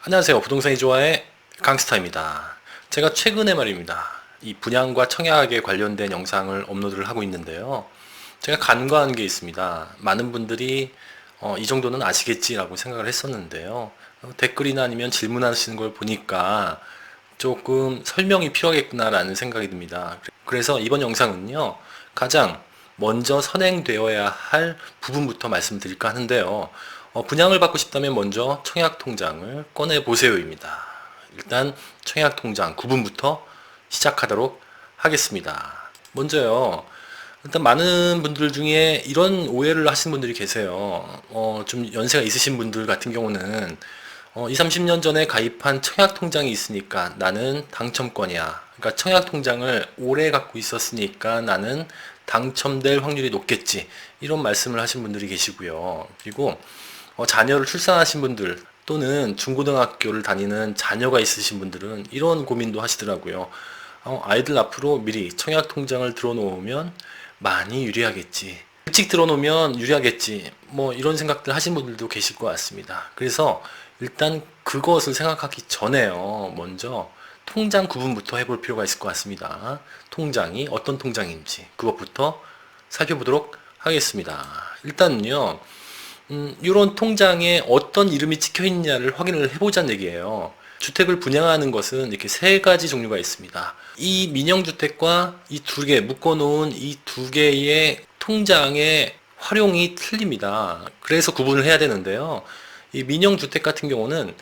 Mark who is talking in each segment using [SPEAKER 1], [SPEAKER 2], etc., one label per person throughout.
[SPEAKER 1] 안녕하세요. 부동산이 좋아해 강스타입니다. 제가 최근에 말입니다. 이 분양과 청약에 관련된 영상을 업로드를 하고 있는데요. 제가 간과한 게 있습니다. 많은 분들이 이 정도는 아시겠지라고 생각을 했었는데요. 댓글이나 아니면 질문하시는 걸 보니까 조금 설명이 필요하겠구나라는 생각이 듭니다. 그래서 이번 영상은요. 가장 먼저 선행되어야 할 부분부터 말씀드릴까 하는데요. 분양을 받고 싶다면 먼저 청약통장을 꺼내보세요입니다. 일단 청약통장 구분부터 시작하도록 하겠습니다. 먼저요. 일단 많은 분들 중에 이런 오해를 하시는 분들이 계세요. 좀 연세가 있으신 분들 같은 경우는 20, 30년 전에 가입한 청약통장이 있으니까 나는 당첨권이야. 그러니까 청약통장을 오래 갖고 있었으니까 나는 당첨될 확률이 높겠지. 이런 말씀을 하신 분들이 계시고요. 그리고 자녀를 출산하신 분들 또는 중고등학교를 다니는 자녀가 있으신 분들은 이런 고민도 하시더라고요. 아이들 앞으로 미리 청약통장을 들어놓으면 많이 유리하겠지. 일찍 들어놓으면 유리하겠지. 뭐 이런 생각들 하신 분들도 계실 것 같습니다. 그래서 일단 그것을 생각하기 전에요. 먼저 통장 구분부터 해볼 필요가 있을 것 같습니다. 통장이 어떤 통장인지 그것부터 살펴보도록 하겠습니다. 일단은요. 이런 통장에 어떤 이름이 찍혀 있냐를 확인을 해보자는 얘기예요. 주택을 분양하는 것은 이렇게 세 가지 종류가 있습니다. 이 민영주택과 이 두 개, 묶어놓은 이 두 개의 통장의 활용이 틀립니다. 그래서 구분을 해야 되는데요. 이 민영주택 같은 경우는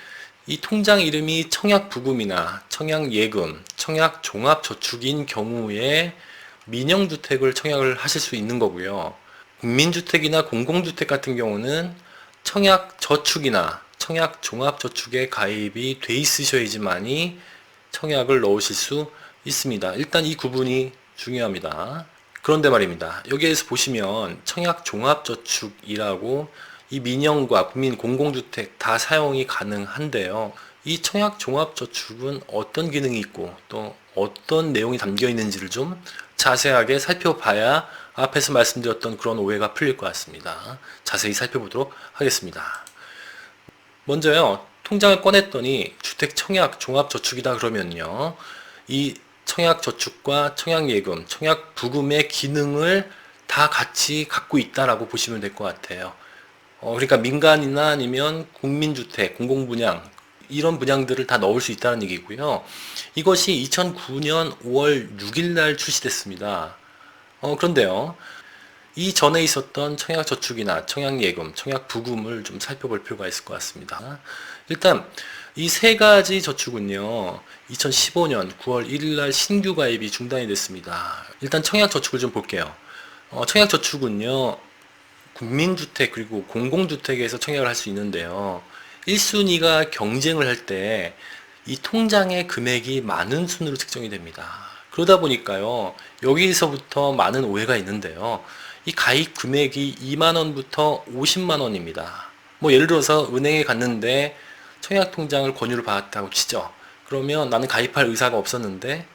[SPEAKER 1] 이 통장 이름이 청약부금이나 청약예금, 청약종합저축인 경우에 민영주택을 청약을 하실 수 있는 거고요. 국민주택이나 공공주택 같은 경우는 청약저축이나 청약종합저축에 가입이 돼 있으셔야지만이 청약을 넣으실 수 있습니다. 일단 이 구분이 중요합니다. 그런데 말입니다. 여기에서 보시면 청약종합저축이라고 이 민영과 국민 공공주택 다 사용이 가능한데요. 이 청약종합저축은 어떤 기능이 있고 또 어떤 내용이 담겨 있는지를 좀 자세하게 살펴봐야 앞에서 말씀드렸던 그런 오해가 풀릴 것 같습니다. 자세히 살펴보도록 하겠습니다. 먼저요, 통장을 꺼냈더니 주택 청약 종합저축이다 그러면요, 이 청약저축과 청약예금, 청약부금의 기능을 다 같이 갖고 있다라고 보시면 될 것 같아요. 그러니까 민간이나 아니면 국민주택, 공공분양 이런 분양들을 다 넣을 수 있다는 얘기고요. 이것이 2009년 5월 6일 날 출시됐습니다. 그런데요. 이전에 있었던 청약저축이나 청약예금, 청약부금을 좀 살펴볼 필요가 있을 것 같습니다. 일단 이 세 가지 저축은요. 2015년 9월 1일 날 신규 가입이 중단이 됐습니다. 일단 청약저축을 좀 볼게요. 청약저축은요. 국민주택 그리고 공공주택에서 청약을 할 수 있는데요. 1순위가 경쟁을 할 때 이 통장의 금액이 많은 순으로 측정이 됩니다. 그러다 보니까요. 여기서부터 많은 오해가 있는데요. 이 가입 금액이 2만원부터 50만원입니다. 뭐 예를 들어서 은행에 갔는데 청약통장을 권유를 받았다고 치죠. 그러면 나는 가입할 의사가 없었는데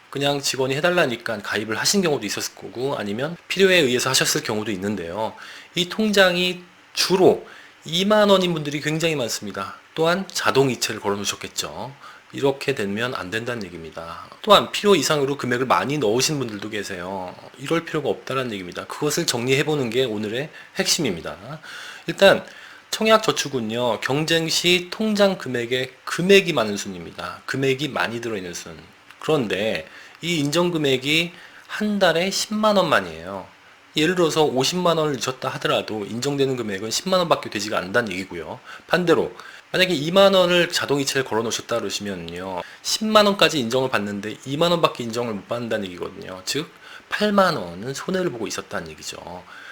[SPEAKER 1] 그냥 직원이 해달라니까 가입을 하신 경우도 있었을 거고 아니면 필요에 의해서 하셨을 경우도 있는데요. 이 통장이 주로 2만 원인 분들이 굉장히 많습니다. 또한 자동이체를 걸어 놓으셨겠죠. 이렇게 되면 안 된다는 얘기입니다. 또한 필요 이상으로 금액을 많이 넣으신 분들도 계세요. 이럴 필요가 없다는 얘기입니다. 그것을 정리해보는 게 오늘의 핵심입니다. 일단 청약저축은요. 경쟁 시 통장 금액의 금액이 많은 순입니다. 금액이 많이 들어있는 순. 그런데 이 인정금액이 한 달에 10만 원만이에요. 예를 들어서 50만 원을 넣으셨다 하더라도 인정되는 금액은 10만 원밖에 되지가 않는다는 얘기고요. 반대로 만약에 2만 원을 자동이체를 걸어 놓으셨다 그러시면요. 10만 원까지 인정을 받는데 2만 원밖에 인정을 못 받는다는 얘기거든요. 즉 8만 원은 손해를 보고 있었다는 얘기죠.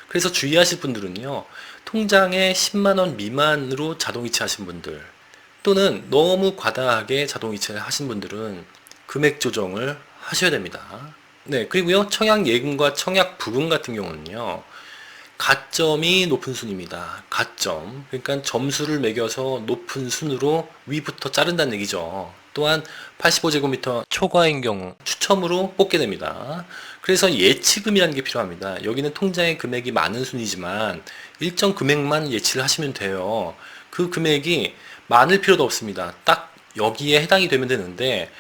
[SPEAKER 1] 그래서 주의하실 분들은요. 통장에 10만 원 미만으로 자동이체 하신 분들 또는 너무 과다하게 자동이체를 하신 분들은 금액 조정을 하셔야 됩니다. 네, 그리고요, 청약예금과 청약부금 같은 경우는요, 가점이 높은 순입니다. 가점. 그러니까 점수를 매겨서 높은 순으로 위부터 자른다는 얘기죠. 또한 85제곱미터 초과인 경우 추첨으로 뽑게 됩니다. 그래서 예치금이라는 게 필요합니다. 여기는 통장의 금액이 많은 순이지만 일정 금액만 예치를 하시면 돼요. 그 금액이 많을 필요도 없습니다. 딱 여기에 해당이 되면 되는데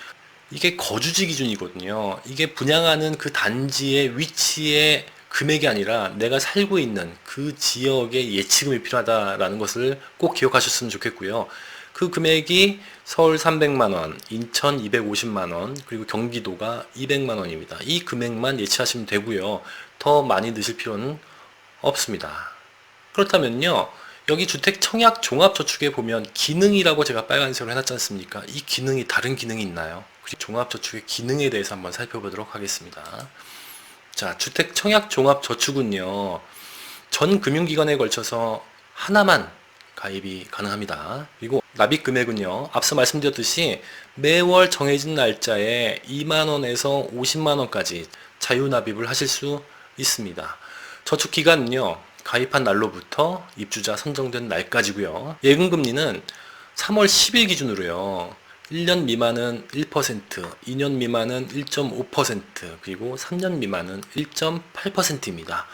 [SPEAKER 1] 이게 거주지 기준이거든요. 이게 분양하는 그 단지의 위치의 금액이 아니라 내가 살고 있는 그 지역의 예치금이 필요하다라는 것을 꼭 기억하셨으면 좋겠고요. 그 금액이 서울 300만 원, 인천 250만 원, 그리고 경기도가 200만 원입니다. 이 금액만 예치하시면 되고요. 더 많이 넣으실 필요는 없습니다. 그렇다면요, 여기 주택 청약 종합저축에 보면 기능이라고 제가 빨간색으로 해놨지 않습니까? 이 기능이 다른 기능이 있나요? 종합저축의 기능에 대해서 한번 살펴보도록 하겠습니다. 자, 주택 청약 종합저축은요, 전 금융기관에 걸쳐서 하나만 가입이 가능합니다. 그리고 납입 금액은요, 앞서 말씀드렸듯이 매월 정해진 날짜에 2만원에서 50만원까지 자유납입을 하실 수 있습니다. 저축기간은요, 가입한 날로부터 입주자 선정된 날까지고요. 예금금리는 3월 10일 기준으로요. 1년 미만은 1%, 2년 미만은 1.5%, 그리고 3년 미만은 1.8%입니다.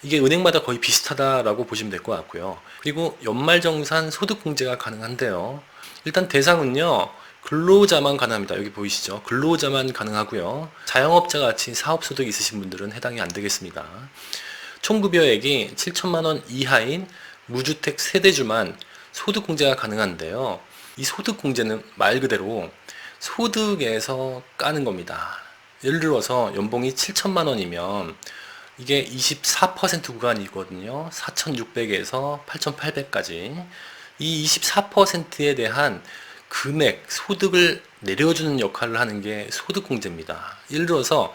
[SPEAKER 1] 이게 은행마다 거의 비슷하다라고 보시면 될 것 같고요. 그리고 연말정산 소득공제가 가능한데요. 일단 대상은요, 근로자만 가능합니다. 여기 보이시죠? 근로자만 가능하고요. 자영업자 같이 사업소득 있으신 분들은 해당이 안 되겠습니다. 총급여액이 7천만 원 이하인 무주택 세대주만 소득공제가 가능한데요. 이 소득공제는 말 그대로 소득에서 까는 겁니다. 예를 들어서 연봉이 7천만 원이면 이게 24% 구간이거든요. 4,600에서 8,800까지. 이 24%에 대한 금액, 소득을 내려주는 역할을 하는 게 소득공제입니다. 예를 들어서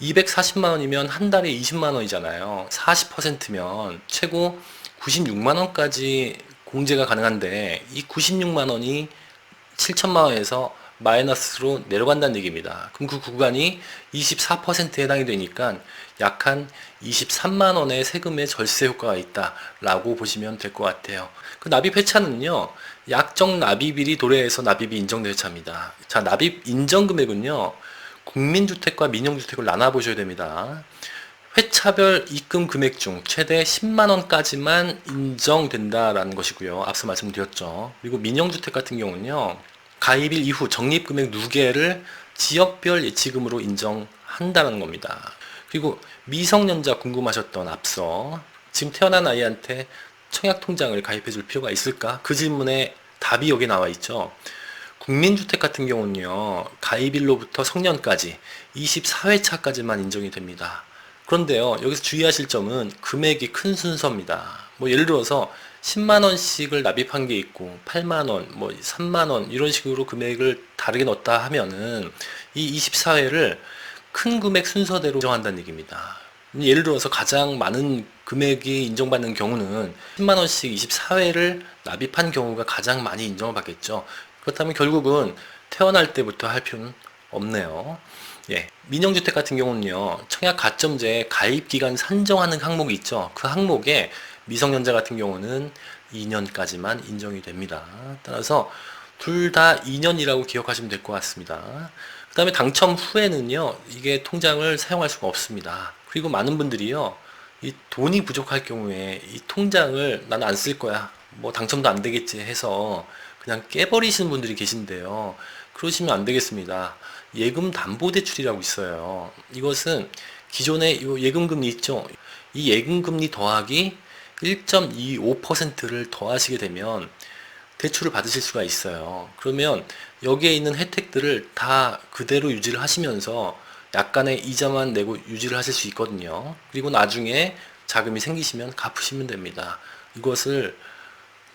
[SPEAKER 1] 240만 원이면 한 달에 20만 원이잖아요. 40%면 최고 96만 원까지 공제가 가능한데 이 96만 원이 7천만 원에서 마이너스로 내려간다는 얘기입니다. 그럼 그 구간이 24%에 해당이 되니까 약 한 23만 원의 세금의 절세 효과가 있다라고 보시면 될 것 같아요. 그 납입 회차는요, 약정 납입일이 도래해서 납입이 인정된 회차입니다. 자, 납입 인정 금액은요, 국민주택과 민영주택을 나눠보셔야 됩니다. 회차별 입금 금액 중 최대 10만 원까지만 인정된다라는 것이고요. 앞서 말씀드렸죠. 그리고 민영주택 같은 경우는요, 가입일 이후 적립금액 누계를 지역별 예치금으로 인정한다는 겁니다. 그리고 미성년자 궁금하셨던 앞서 지금 태어난 아이한테 청약통장을 가입해 줄 필요가 있을까? 그 질문에 답이 여기 나와 있죠. 국민주택 같은 경우는요, 가입일로부터 성년까지 24회차까지만 인정이 됩니다. 그런데요, 여기서 주의하실 점은 금액이 큰 순서입니다. 뭐 예를 들어서 10만원씩을 납입한 게 있고 8만원, 뭐 3만원 이런 식으로 금액을 다르게 넣었다 하면은 이 24회를 큰 금액 순서대로 인정한다는 얘기입니다. 예를 들어서 가장 많은 금액이 인정받는 경우는 10만원씩 24회를 납입한 경우가 가장 많이 인정을 받겠죠. 그렇다면 결국은 태어날 때부터 할 필요는 없네요. 예, 민영주택 같은 경우는요, 청약 가점제에 가입기간 산정하는 항목이 있죠. 그 항목에 미성년자 같은 경우는 2년까지만 인정이 됩니다. 따라서 둘 다 2년이라고 기억하시면 될 것 같습니다. 그 다음에 당첨 후에는요, 이게 통장을 사용할 수가 없습니다. 그리고 많은 분들이요, 이 돈이 부족할 경우에 이 통장을 나는 안 쓸 거야, 뭐 당첨도 안 되겠지 해서 그냥 깨버리시는 분들이 계신데요. 그러시면 안 되겠습니다. 예금 담보대출이라고 있어요. 이것은 기존의 예금금리 있죠. 이 예금금리 더하기 1.25%를 더하시게 되면 대출을 받으실 수가 있어요. 그러면 여기에 있는 혜택들을 다 그대로 유지를 하시면서 약간의 이자만 내고 유지를 하실 수 있거든요. 그리고 나중에 자금이 생기시면 갚으시면 됩니다. 이것을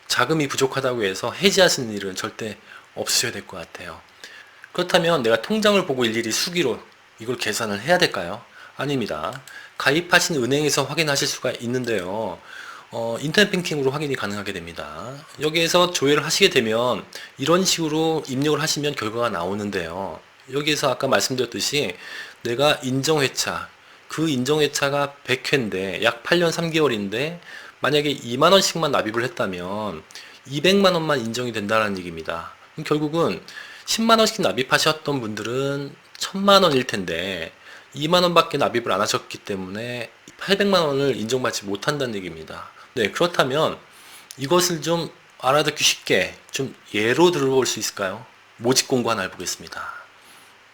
[SPEAKER 1] 자금이 부족하다고 해서 해지하시는 일은 절대 없으셔야 될 것 같아요. 그렇다면 내가 통장을 보고 일일이 수기로 이걸 계산을 해야 될까요? 아닙니다. 가입하신 은행에서 확인하실 수가 있는데요. 인터넷 뱅킹으로 확인이 가능하게 됩니다. 여기에서 조회를 하시게 되면 이런 식으로 입력을 하시면 결과가 나오는데요. 여기에서 아까 말씀드렸듯이 내가 인정회차, 그 인정회차가 100회인데 약 8년 3개월인데 만약에 2만원씩만 납입을 했다면 200만원만 인정이 된다는 얘기입니다. 그럼 결국은 10만원씩 납입하셨던 분들은 1000만원일 텐데 2만원밖에 납입을 안 하셨기 때문에 800만원을 인정받지 못한다는 얘기입니다. 네, 그렇다면 이것을 좀 알아듣기 쉽게 좀 예로 들어볼 수 있을까요? 모집 공고 하나 해보겠습니다.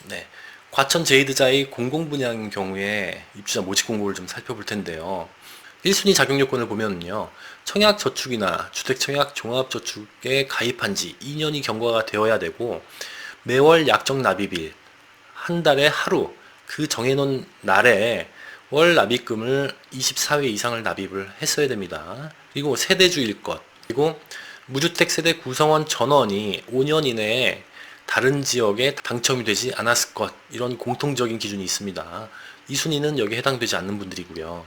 [SPEAKER 1] 네. 과천 제이드자의 공공분야인 경우에 입주자 모집 공고를 좀 살펴볼 텐데요. 1순위 자격 요건을 보면요. 청약저축이나 주택청약종합저축에 가입한 지 2년이 경과가 되어야 되고, 매월 약정 납입일, 한 달에 하루, 그 정해놓은 날에 월 납입금을 24회 이상을 납입을 했어야 됩니다. 그리고 세대주일 것, 그리고 무주택 세대 구성원 전원이 5년 이내에 다른 지역에 당첨이 되지 않았을 것, 이런 공통적인 기준이 있습니다. 이 순위는 여기에 해당되지 않는 분들이고요.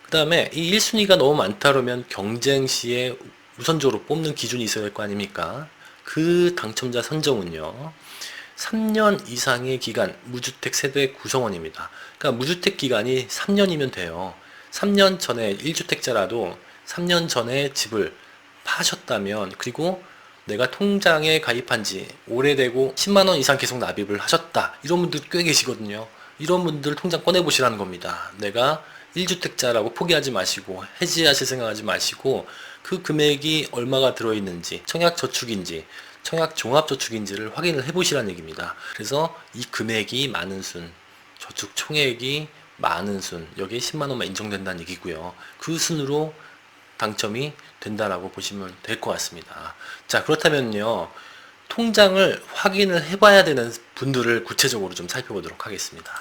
[SPEAKER 1] 그 다음에 이 1순위가 너무 많다 그러면 경쟁 시에 우선적으로 뽑는 기준이 있어야 될 거 아닙니까? 그 당첨자 선정은요, 3년 이상의 기간 무주택 세대 구성원입니다. 그러니까 무주택 기간이 3년이면 돼요. 3년 전에 1주택자라도 3년 전에 집을 파셨다면, 그리고 내가 통장에 가입한 지 오래되고 10만 원 이상 계속 납입을 하셨다, 이런 분들 꽤 계시거든요. 이런 분들 통장 꺼내 보시라는 겁니다. 내가 1주택자라고 포기하지 마시고 해지하실 생각하지 마시고, 그 금액이 얼마가 들어있는지, 청약저축인지 청약종합저축인지를 확인을 해보시라는 얘기입니다. 그래서 이 금액이 많은 순, 저축 총액이 많은 순, 여기에 10만원만 인정된다는 얘기고요. 그 순으로 당첨이 된다라고 보시면 될 것 같습니다. 자, 그렇다면요, 통장을 확인을 해봐야 되는 분들을 구체적으로 좀 살펴보도록 하겠습니다.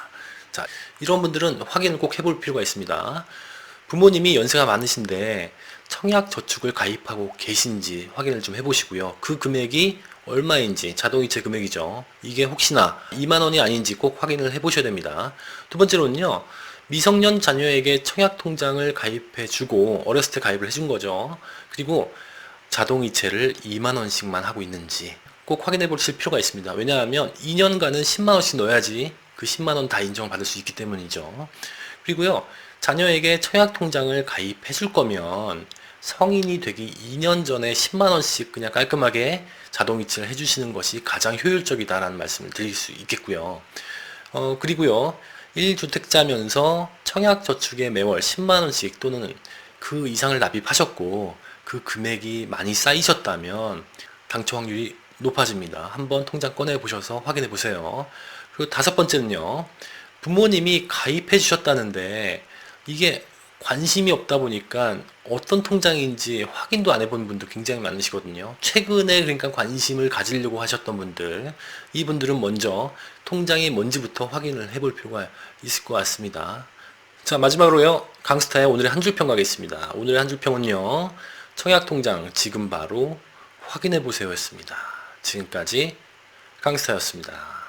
[SPEAKER 1] 자, 이런 분들은 확인을 꼭 해볼 필요가 있습니다. 부모님이 연세가 많으신데 청약저축을 가입하고 계신지 확인을 좀 해보시고요. 그 금액이 얼마인지, 자동이체 금액이죠. 이게 혹시나 2만원이 아닌지 꼭 확인을 해보셔야 됩니다. 두 번째로는요, 미성년 자녀에게 청약통장을 가입해주고 어렸을 때 가입을 해준 거죠. 그리고 자동이체를 2만원씩만 하고 있는지 꼭 확인해 보실 필요가 있습니다. 왜냐하면 2년간은 10만원씩 넣어야지 그 10만원 다 인정을 받을 수 있기 때문이죠. 그리고요, 자녀에게 청약통장을 가입해 줄 거면 성인이 되기 2년 전에 10만원씩 그냥 깔끔하게 자동이체를 해주시는 것이 가장 효율적이다라는 말씀을 드릴 수 있겠고요. 그리고요, 1주택자면서 청약저축에 매월 10만원씩 또는 그 이상을 납입하셨고 그 금액이 많이 쌓이셨다면 당첨 확률이 높아집니다. 한번 통장 꺼내 보셔서 확인해 보세요. 그리고 다섯 번째는요, 부모님이 가입해 주셨다는데 이게 관심이 없다 보니까 어떤 통장인지 확인도 안 해본 분들 굉장히 많으시거든요. 최근에 그러니까 관심을 가지려고 하셨던 분들, 이분들은 먼저 통장이 뭔지부터 확인을 해볼 필요가 있을 것 같습니다. 자, 마지막으로요, 강스타의 오늘의 한 줄평 가겠습니다. 오늘의 한 줄평은요, 청약통장 지금 바로 확인해 보세요 였습니다. 지금까지 강스타였습니다.